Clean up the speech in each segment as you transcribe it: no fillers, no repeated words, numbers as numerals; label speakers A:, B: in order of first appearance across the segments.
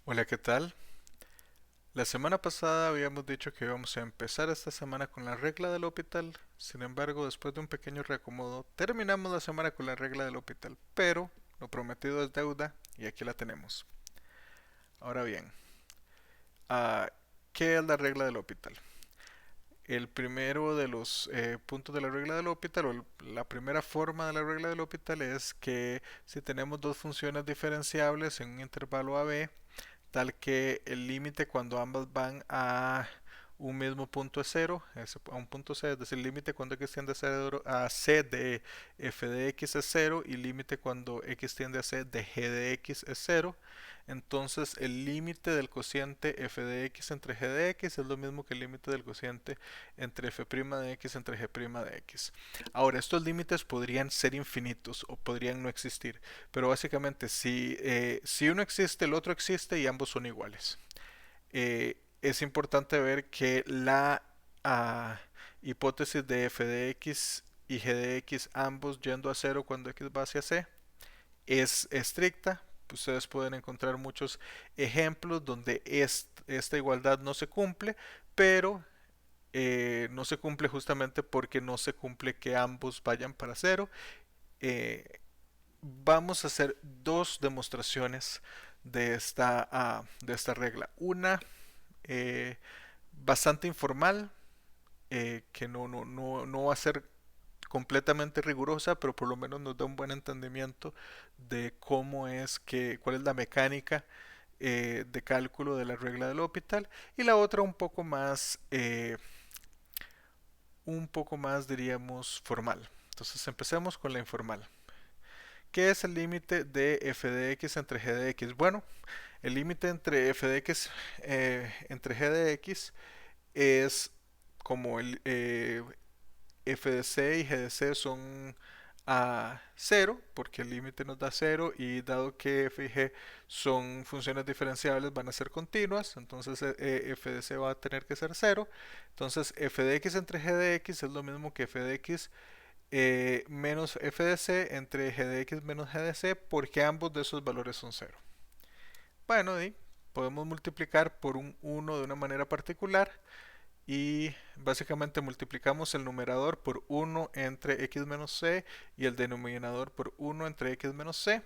A: Hola, ¿qué tal? La semana pasada habíamos dicho que íbamos a empezar esta semana con la regla del hospital. Sin embargo, después de un pequeño reacomodo, terminamos la semana con la regla del hospital. Pero lo prometido es deuda y aquí la tenemos. Ahora bien, ah, ¿qué es la regla del hospital? El primero de los puntos de la regla del hospital, la primera forma de la regla del hospital es que si tenemos dos funciones diferenciables en un intervalo AB, tal que el límite cuando ambas van a un mismo punto es cero, a un punto C, es decir, el límite cuando x tiende a, cero, a c de f de x es cero y límite cuando x tiende a c de g de x es cero. Entonces el límite del cociente f de x entre g de x es lo mismo que el límite del cociente entre f' de x entre g' de x. Ahora, estos límites podrían ser infinitos o podrían no existir, pero básicamente si uno existe, el otro existe y ambos son iguales. Es importante ver que la hipótesis de f de x y g de x ambos yendo a cero cuando x va hacia c es estricta. Ustedes pueden encontrar muchos ejemplos donde esta igualdad no se cumple, pero no se cumple justamente porque no se cumple que ambos vayan para cero. Eh, Vamos a hacer dos demostraciones de esta regla. Una eh, bastante informal, que no va a ser completamente rigurosa, pero por lo menos nos da un buen entendimiento de cuál es la mecánica de cálculo de la regla del hospital. Y la otra un poco más diríamos formal. Entonces empecemos con la informal. ¿Qué es el límite de f de x entre g de x? Bueno, el límite entre f de x entre g de x es como f de c y g de c son a cero, porque el límite nos da cero y dado que f y g son funciones diferenciables van a ser continuas, entonces f de c va a tener que ser cero. Entonces f de x entre g de x es lo mismo que f de x menos f de c entre g de x menos g de c, porque ambos de esos valores son cero. Bueno, y podemos multiplicar por un uno de una manera particular y básicamente multiplicamos el numerador por uno entre x menos c y el denominador por uno entre x menos c,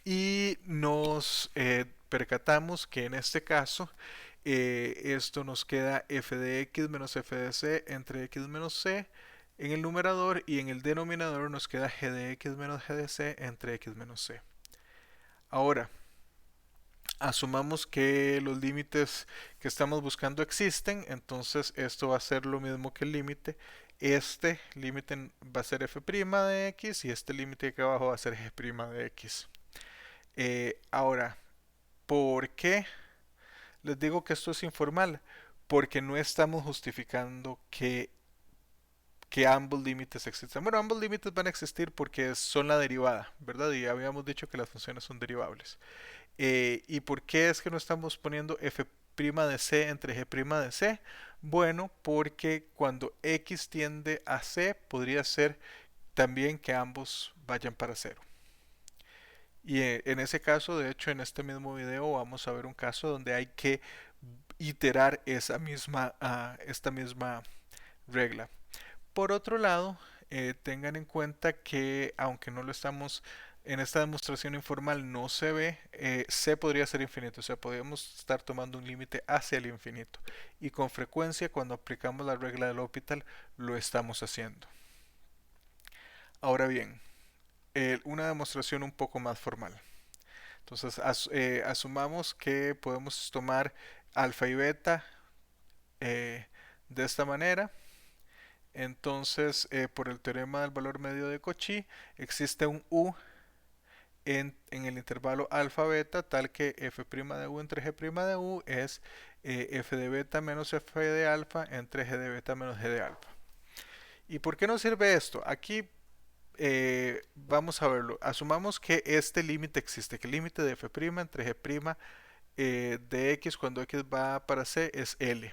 A: y nos percatamos que en este caso esto nos queda f de x menos f de c entre x menos c en el numerador, y en el denominador nos queda g de x menos g de c entre x menos c. Ahora, asumamos que los límites que estamos buscando existen, entonces esto va a ser lo mismo que el límite. Este límite va a ser f' de x y este límite aquí abajo va a ser g' de x. Ahora, ¿por qué les digo que esto es informal? Porque no estamos justificando que ambos límites existen. Bueno, ambos límites van a existir porque son la derivada, ¿verdad? Y habíamos dicho que las funciones son derivables. ¿Y por qué es que no estamos poniendo f' de c entre g' de c? Bueno, porque cuando x tiende a c podría ser también que ambos vayan para cero. Y en ese caso, de hecho, en este mismo video vamos a ver un caso donde hay que iterar esta misma regla. Por otro lado, tengan en cuenta que aunque no lo estamos en esta demostración informal, no se ve, c podría ser infinito, o sea, podríamos estar tomando un límite hacia el infinito. Y con frecuencia cuando aplicamos la regla del hospital lo estamos haciendo. Ahora bien, una demostración un poco más formal. Entonces, asumamos que podemos tomar alfa y beta de esta manera. Entonces, por el teorema del valor medio de Cauchy, existe un U en el intervalo alfa beta tal que f' de u entre g' de u es f de beta menos f de alfa entre g de beta menos g de alfa. ¿Y por qué nos sirve esto? Aquí vamos a verlo. Asumamos que este límite existe, que el límite de f' entre g' de x cuando x va para c es L.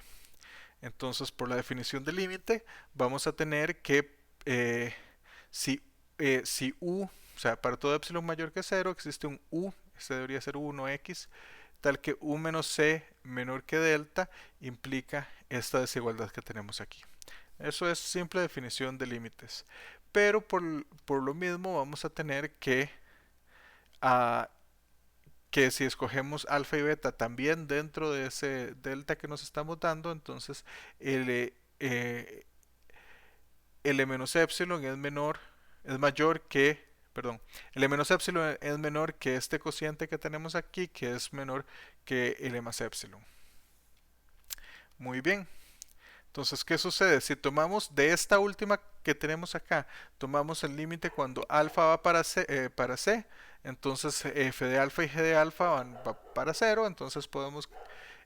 A: Entonces, por la definición del límite, vamos a tener que si, si u, o sea, para todo epsilon mayor que cero, existe un u, este debería ser 1x, tal que u menos c menor que delta implica esta desigualdad que tenemos aquí. Eso es simple definición de límites. Pero por lo mismo vamos a tener ah, que si escogemos alfa y beta también dentro de ese delta que nos estamos dando, entonces L, L menos epsilon es mayor que, perdón, L menos epsilon es menor que este cociente que tenemos aquí, que es menor que L más epsilon. Muy bien. Entonces, ¿qué sucede? Si tomamos de esta última que tenemos acá, tomamos el límite cuando alfa va para C, entonces f de alfa y g de alfa va para cero, entonces podemos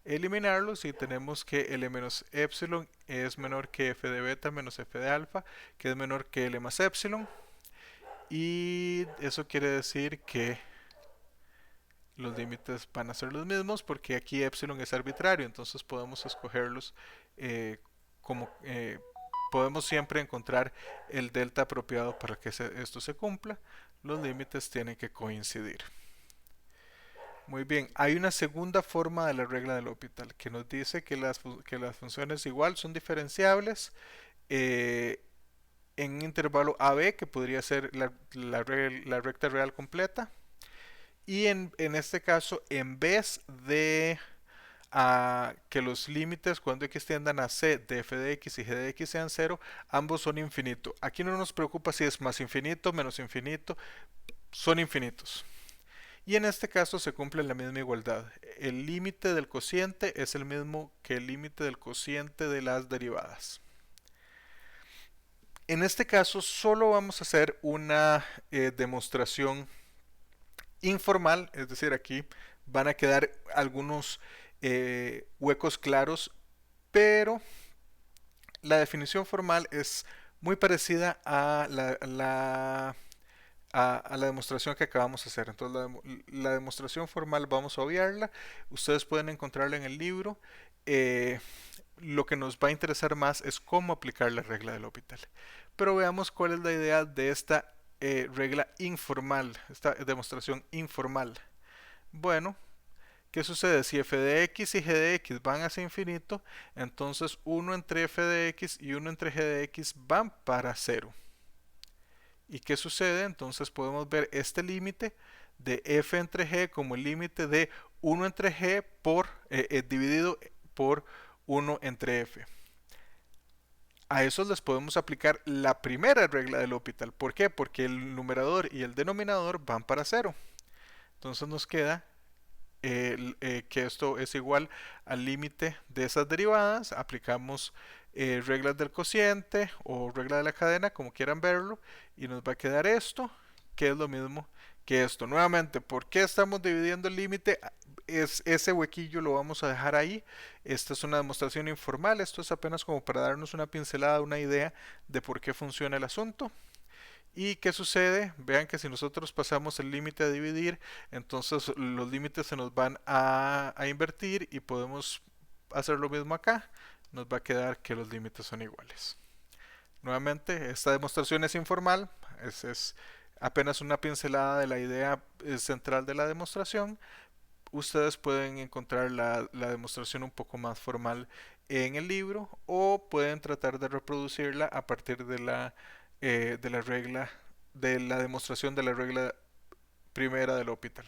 A: eliminarlos y tenemos que L menos epsilon es menor que f de beta menos f de alfa, que es menor que L más epsilon. Y eso quiere decir que los límites van a ser los mismos porque aquí epsilon es arbitrario, entonces podemos escogerlos eh, como podemos siempre encontrar el delta apropiado para que esto se cumpla. Los límites tienen que coincidir. Muy bien, hay una segunda forma de la regla del L'Hopital que nos dice que las funciones igual son diferenciables eh, en un intervalo AB, que podría ser la recta real completa. Y en este caso, en vez de que los límites cuando x tiendan a c de f de x y g de x sean cero, ambos son infinitos. Aquí no nos preocupa si es más infinito, menos infinito, son infinitos. Y en este caso se cumple la misma igualdad. El límite del cociente es el mismo que el límite del cociente de las derivadas. En este caso solo vamos a hacer una demostración informal, es decir, aquí van a quedar algunos huecos claros, pero la definición formal es muy parecida a la demostración que acabamos de hacer. Entonces la demostración formal vamos a obviarla, ustedes pueden encontrarla en el libro. Lo que nos va a interesar más es cómo aplicar la regla del L'Hopital. Pero veamos cuál es la idea de esta regla informal, esta demostración informal. Bueno, ¿qué sucede? Si f de x y g de x van hacia infinito, entonces 1 entre f de x y 1 entre g de x van para 0. ¿Y qué sucede? Entonces podemos ver este límite de f entre g como el límite de 1 entre g dividido por 1 entre f. A esos les podemos aplicar la primera regla del L'Hopital. ¿Por qué? Porque el numerador y el denominador van para 0. Entonces nos queda que esto es igual al límite de esas derivadas. Aplicamos reglas del cociente o regla de la cadena, como quieran verlo, y nos va a quedar esto, que es lo mismo que esto. Nuevamente, ¿por qué estamos dividiendo el límite? Ese huequillo lo vamos a dejar ahí. Esta es una demostración informal, esto es apenas como para darnos una pincelada, una idea de por qué funciona el asunto. ¿Y qué sucede? Vean que si nosotros pasamos el límite a dividir, entonces los límites se nos van a invertir y podemos hacer lo mismo acá. Nos va a quedar que los límites son iguales. Nuevamente, esta demostración es informal, es apenas una pincelada de la idea central de la demostración. Ustedes pueden encontrar la demostración un poco más formal en el libro o pueden tratar de reproducirla a partir de la regla, de la demostración de la regla primera del L'Hopital.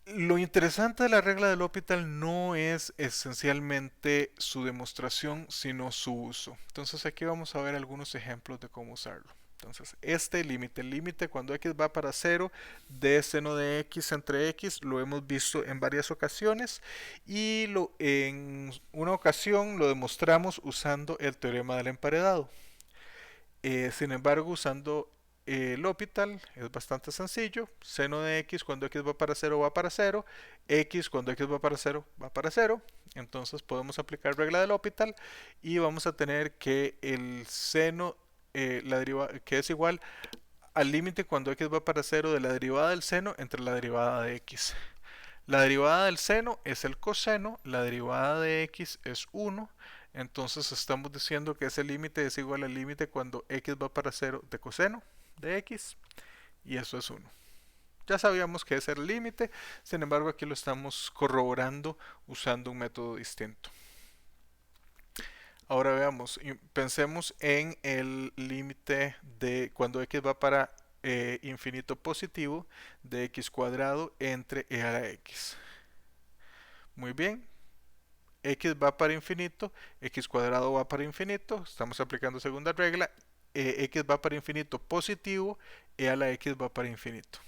A: Lo interesante de la regla del L'Hopital no es esencialmente su demostración, sino su uso. Entonces aquí vamos a ver algunos ejemplos de cómo usarlo. Entonces, este el límite cuando x va para 0 de seno de x entre x, lo hemos visto en varias ocasiones y en una ocasión lo demostramos usando el teorema del emparedado. Sin embargo, usando L'Hopital es bastante sencillo. Seno de x cuando x va para 0 va para 0. X cuando x va para 0 va para 0. Entonces podemos aplicar regla del L'Hopital y vamos a tener que el seno, que es igual al límite cuando x va para 0 de la derivada del seno entre la derivada de x. La derivada del seno es el coseno, la derivada de x es 1, entonces estamos diciendo que ese límite es igual al límite cuando x va para 0 de coseno de x, y eso es 1. Ya sabíamos que ese era el límite, sin embargo aquí lo estamos corroborando usando un método distinto. Ahora veamos, pensemos en el límite de cuando x va para infinito positivo de x cuadrado entre e a la x. Muy bien, x va para infinito, x cuadrado va para infinito, estamos aplicando segunda regla, x va para infinito positivo, e a la x va para infinito.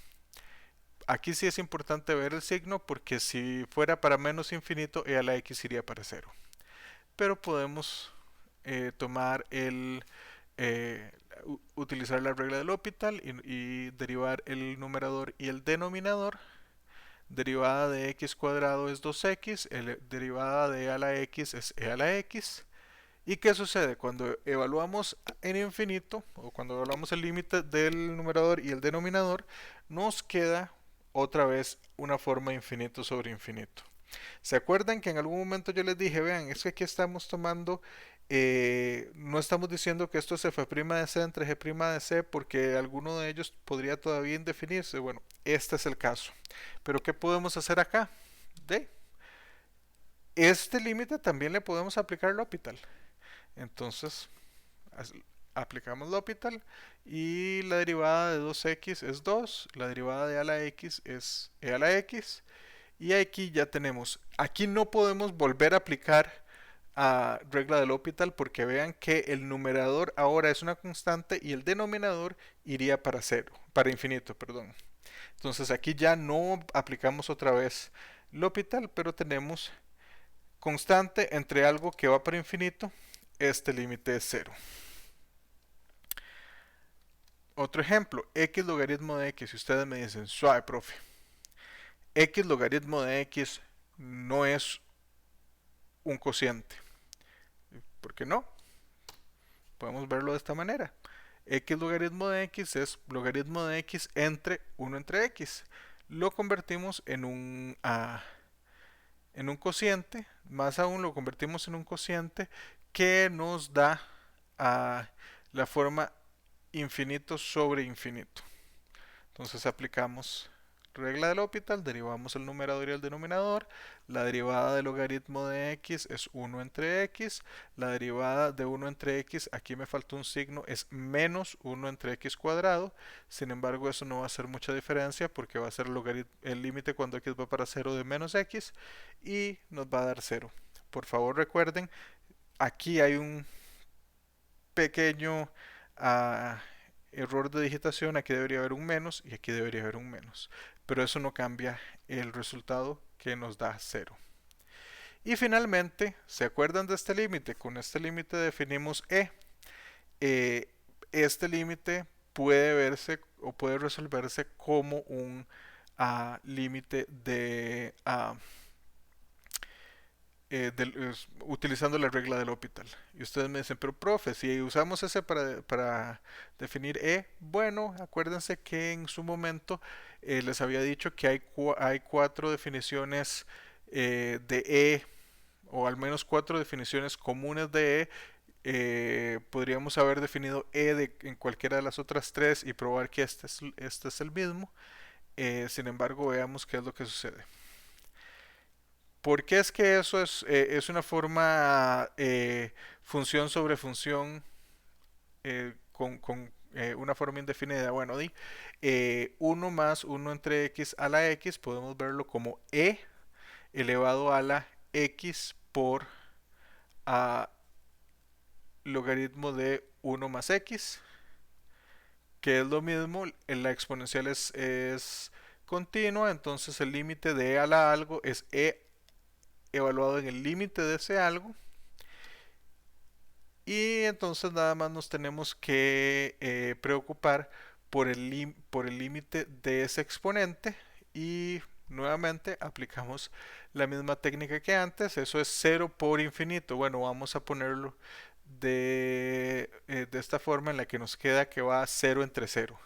A: Aquí sí es importante ver el signo porque si fuera para menos infinito, e a la x iría para cero. Pero podemos tomar eh, utilizar la regla del L'Hopital y derivar el numerador y el denominador. Derivada de x cuadrado es 2x, derivada de e a la x es e a la x. ¿Y qué sucede? Cuando evaluamos en infinito, o cuando evaluamos el límite del numerador y el denominador, nos queda otra vez una forma infinito sobre infinito. ¿Se acuerdan que en algún momento yo les dije, vean, es que aquí estamos tomando, no estamos diciendo que esto es f' de c entre g' de c porque alguno de ellos podría todavía indefinirse? Bueno, este es el caso. Pero ¿qué podemos hacer acá? De este límite también le podemos aplicar L'Hopital. Entonces, aplicamos L'Hopital y la derivada de 2x es 2, la derivada de a la x es e a la x. Y aquí ya tenemos, aquí no podemos volver a aplicar a regla del L'Hopital porque vean que el numerador ahora es una constante y el denominador iría para cero, para infinito, perdón. Entonces aquí ya no aplicamos otra vez L'Hopital, pero tenemos constante entre algo que va para infinito, este límite es cero. Otro ejemplo, x logaritmo de x. Si ustedes me dicen, suave, profe, x logaritmo de x no es un cociente. ¿Por qué no? Podemos verlo de esta manera. X logaritmo de x es logaritmo de x entre 1 entre x. Lo convertimos en un cociente, más aún lo convertimos en un cociente que nos da la forma infinito sobre infinito. Entonces aplicamos regla del L'Hopital, derivamos el numerador y el denominador. La derivada del logaritmo de x es 1 entre x. La derivada de 1 entre x, aquí me faltó un signo, es menos 1 entre x cuadrado. Sin embargo, eso no va a hacer mucha diferencia porque va a ser el límite cuando x va para 0 de menos x y nos va a dar 0. Por favor recuerden, aquí hay un pequeño error de digitación, aquí debería haber un menos y aquí debería haber un menos. Pero eso no cambia el resultado que nos da 0. Y finalmente, ¿se acuerdan de este límite? Con este límite definimos e. Este límite puede verse o puede resolverse como un límite de utilizando la regla del L'Hopital. Y ustedes me dicen, pero profe, si usamos ese para definir E, bueno, acuérdense que en su momento les había dicho que hay cuatro definiciones de E, o al menos cuatro definiciones comunes de E. Podríamos haber definido E en cualquiera de las otras tres y probar que este es el mismo. Sin embargo, veamos qué es lo que sucede. ¿Por qué es que eso es una forma función sobre función con una forma indefinida? Bueno, 1 más 1 entre x a la x podemos verlo como e elevado a la x por logaritmo de 1 más x, que es lo mismo, la exponencial es continua, entonces el límite de e a la algo es e evaluado en el límite de ese algo. Y entonces nada más nos tenemos que preocupar por el límite de ese exponente y nuevamente aplicamos la misma técnica que antes. Eso es 0 por infinito. Bueno, vamos a ponerlo de esta forma en la que nos queda que va 0 entre 0.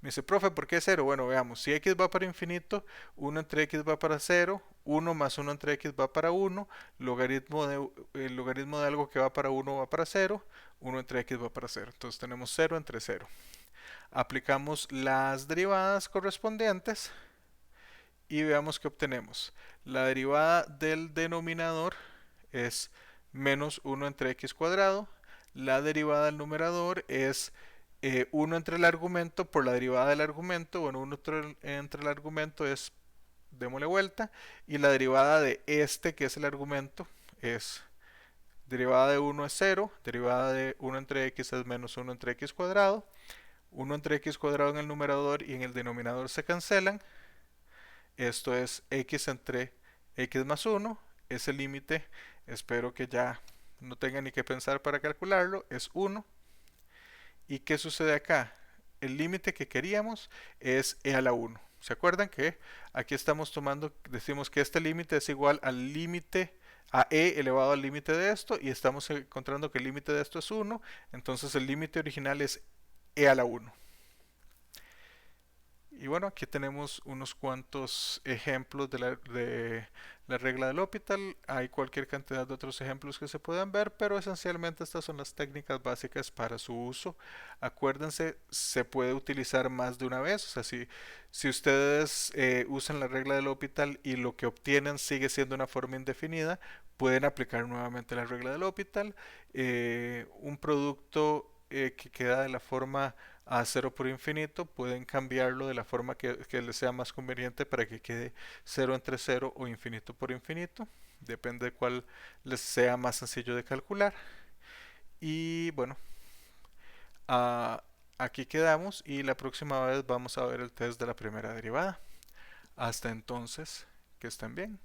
A: Me dice, profe, ¿por qué 0? Bueno, veamos, si x va para infinito, 1 entre x va para 0, 1 más 1 entre x va para 1, el logaritmo de algo que va para 1 va para 0, 1 entre x va para 0. Entonces tenemos 0 entre 0. Aplicamos las derivadas correspondientes y veamos qué obtenemos. La derivada del denominador es menos 1 entre x cuadrado. La derivada del numerador es 1 entre el argumento por la derivada del argumento. Bueno, 1 entre el argumento es, démosle vuelta. Y la derivada de este, que es el argumento, es derivada de 1 es 0. Derivada de 1 entre x es menos 1 entre x cuadrado. 1 entre x cuadrado en el numerador y en el denominador se cancelan. Esto es x entre x más 1. Ese límite, espero que ya no tenga ni que pensar para calcularlo, es 1. ¿Y qué sucede acá? El límite que queríamos es e a la 1. ¿Se acuerdan que aquí estamos tomando, decimos que este límite es igual al límite a e elevado al límite de esto y estamos encontrando que el límite de esto es 1, entonces el límite original es e a la 1. Y bueno, aquí tenemos unos cuantos ejemplos de la regla del L'Hopital. Hay cualquier cantidad de otros ejemplos que se pueden ver, pero esencialmente estas son las técnicas básicas para su uso. Acuérdense, se puede utilizar más de una vez. O sea, si ustedes usan la regla del L'Hopital y lo que obtienen sigue siendo una forma indefinida, pueden aplicar nuevamente la regla del L'Hopital. Un producto que queda de la forma a cero por infinito, pueden cambiarlo de la forma que les sea más conveniente para que quede cero entre cero o infinito por infinito. Depende de cuál les sea más sencillo de calcular. Y bueno, ah, aquí quedamos y la próxima vez vamos a ver el test de la primera derivada. Hasta entonces, que estén bien.